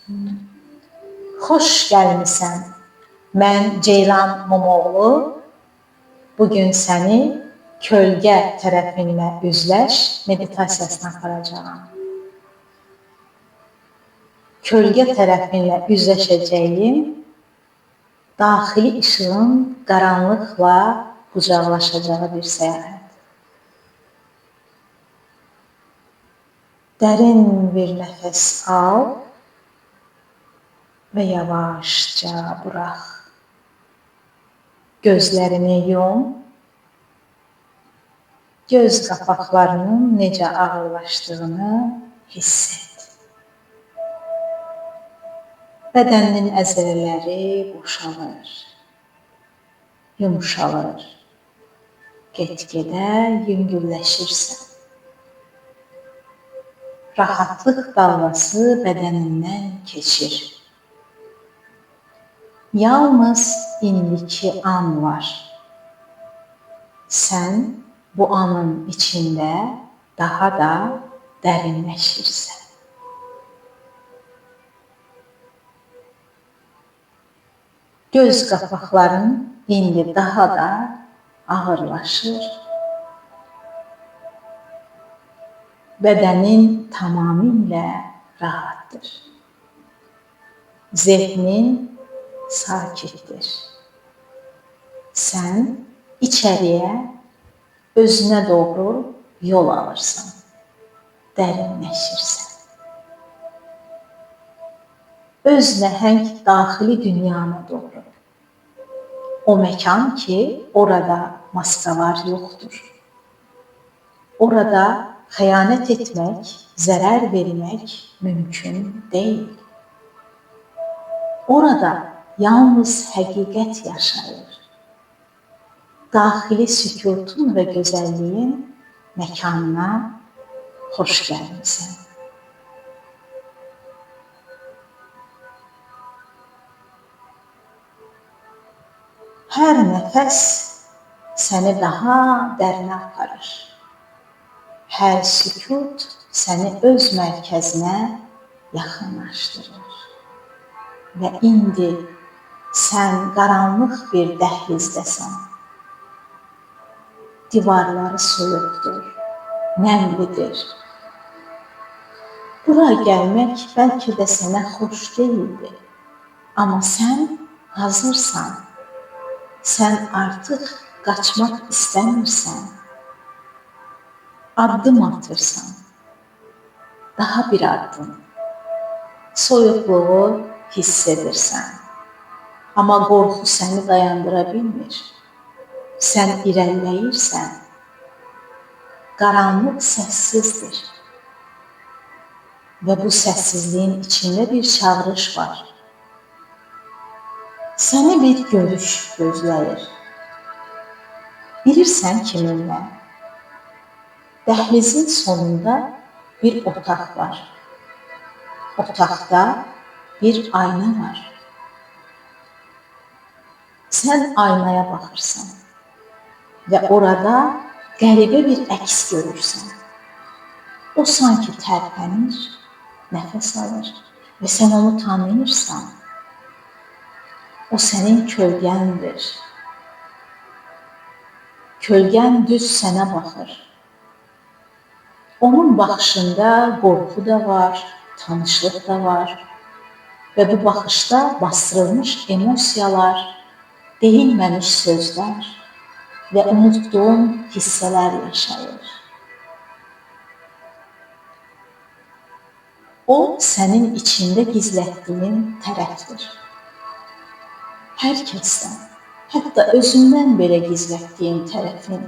Xoş gəlmisən. Mən Ceylan Momoğlu. Bugün səni kölgə tərəfinlə üzləş meditasiyasına aparacağam. Kölgə tərəfinlə üzləşəcəyim, daxili işığın qaranlıqla qucaqlaşacağı bir səyahət. Dərin bir nəfəs al və yavaşca burax. Gözlərini yum. Göz qapaqlarının necə ağırlaşdığını hiss et. Bədəninin əzələləri boşalır, yumşalır. Get-gedə yüngülləşirsən. Rahatlıq dalğası bədənindən keçir. Yalnız indiki an var. Sən bu anın içində daha da dərinləşirsən. Göz qapaqların indi daha da ağırlaşır. Bədənin tamamilə rahatdır. Zehnin sakitdir. Sən içəriyə, özünə doğru yol alırsan, dərinləşirsən. Öz nəhəng daxili dünyana doğru. O məkan ki, orada maskalar yoxdur. Orada xəyanət etmək, zərər vermək mümkün deyil. Orada yalnız həqiqət yaşayır. Daxili sükutun və gözəlliyin məkanına xoş gəlmisən. Hər nəfəs səni daha dərinə aparır. Hər sükut səni öz mərkəzinə yaxınlaşdırır. Və indi sən qaranlıq bir dəhlizdəsən. Divarları soyuqdur, nəmlidir. Bura gəlmək bəlkə də sənə xoş deyildi. Amma sən hazırsan. Sən artıq qaçmaq istəmirsən. Addım atırsan. Daha bir addım. Soyuqluğu hiss edirsən. Amma qorxu səni dayandıra bilmir. Sən irəliləyirsən. Qaranlıq səssizdir. Və bu səssizliyin içində bir çağırış var. Səni bir görüş gözləyir. Bilirsən kiminlə? Dəhlizin sonunda bir otaq var. Otaqda bir ayna var. Sən aynaya baxırsan və orada qəribə bir əks görürsən. O sanki tərpənir, nəfəs alır və sən onu tanıyırsan. O sənin kölgəndir. Kölgən düz sənə baxır. Onun baxışında qorxu da var, tanışlıq da var və bu baxışda bastırılmış emosiyalar, deyilməmiş sözlər və unutduğun hissələr yaşayır. O, sənin içində gizlətdiyin tərəfdir. Hər kəsdən, hətta özündən belə gizlətdiyin tərəfin.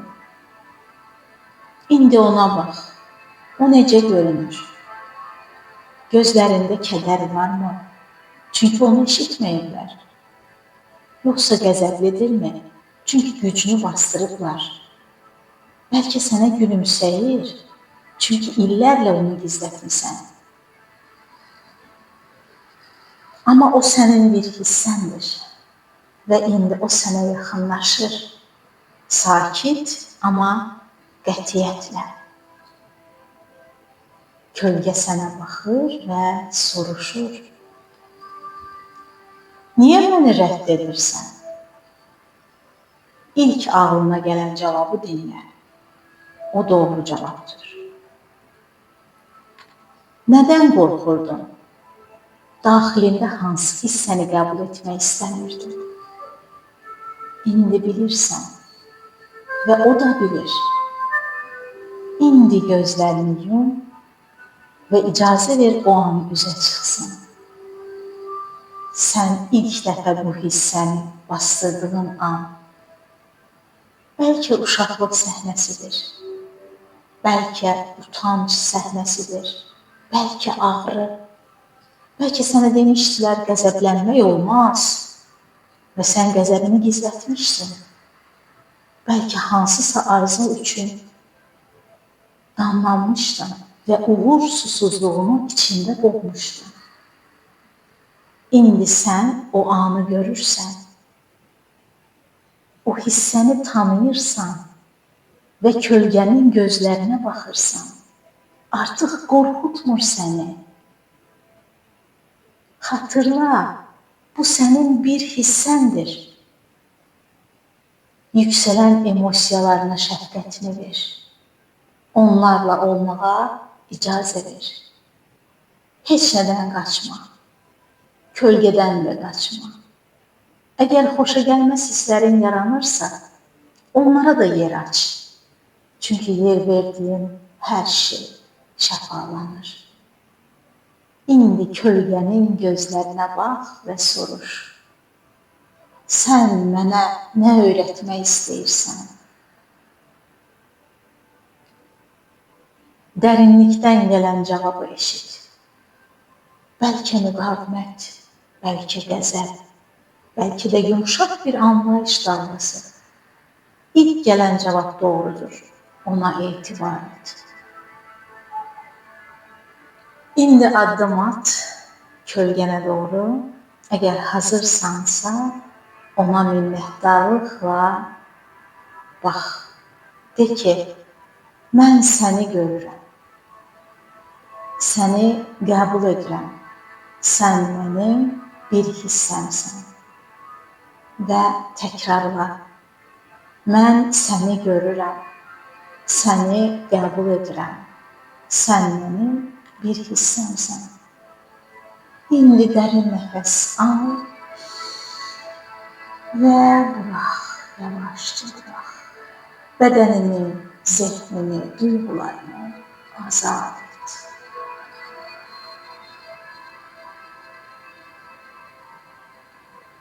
İndi ona bax, o necə görünür? Gözlərində kədər varmı? Çünki onu eşitməyiblər. Yoxsa qəzəblidirmi? Çünki gücünü bastırıblar. Bəlkə sənə gülümsəyir, çünki illərlə onu gizlətmisən. Amma o sənin bir hissəndir və indi o sənə yaxınlaşır. Sakit, amma qətiyyətlə. Kölgə sənə baxır və soruşur. Niyə məni rədd edirsən? İlk ağlına gələn cavabı dinlə. O doğru cavabdır. Nədən qorxurdun? Daxilində hansı hissəni qəbul etmək istəmirdin? İndi bilirsən və o da bilir. İndi gözlərini yum və icazə ver o an üzə çıxsın. Sən ilk dəfə bu hissəni bastırdığın an, bəlkə uşaqlıq səhnəsidir, bəlkə utanc səhnəsidir, bəlkə ağrı, bəlkə sənə demişdilər qəzəblənmək olmaz və sən qəzəbini gizlətmişsin. Bəlkə hansısa arzu üçün damlanmışdın və uğur susuzluğunu içində boğmuşdun. İndi sən o anı görürsən, o hissəni tanıyırsan və kölgənin gözlərinə baxırsan. Artıq qorxutmur səni. Xatırla, bu sənin bir hissəndir. Yüksələn emosiyalarına şəfqətini ver. Onlarla olmağa icazə ver. Heç nədən qaçma. Kölgədən də qaçma. Əgər xoşagəlməz hisslərin yaranırsa, onlara da yer aç. Çünki yer verdiyin hər şey şəfalanır. İndi kölgənin gözlərinə bax və soruş. Sən mənə nə öyrətmək istəyirsən? Dərinlikdən gələn cavabı eşit. Bəlkə müqavimət, bəlkə qəzəb, bəlkə də yumşaq bir anlayış dalğası. İlk gələn cavab doğrudur, ona etibar et. İndi addım at kölgənə doğru. Əgər hazırsansa, ona minnətdarlıqla bax. De ki, mən səni görürəm. Səni qəbul edirəm. Sən mənim bir hissəmsən. Və təkrarla. Mən səni görürəm. Səni qəbul edirəm. Sən mənim bir hissəmsən. İndi dərin nəfəs al və burax, yavaşca burax. Bədənini, zehnini, duyğularını azad et.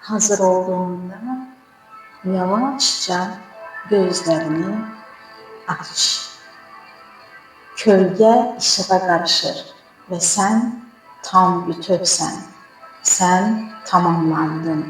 Hazır olduğunda yavaşca gözlərini aç. Kölgə işığa qarışır və sən tam bütövsən. Sən tamamlandın.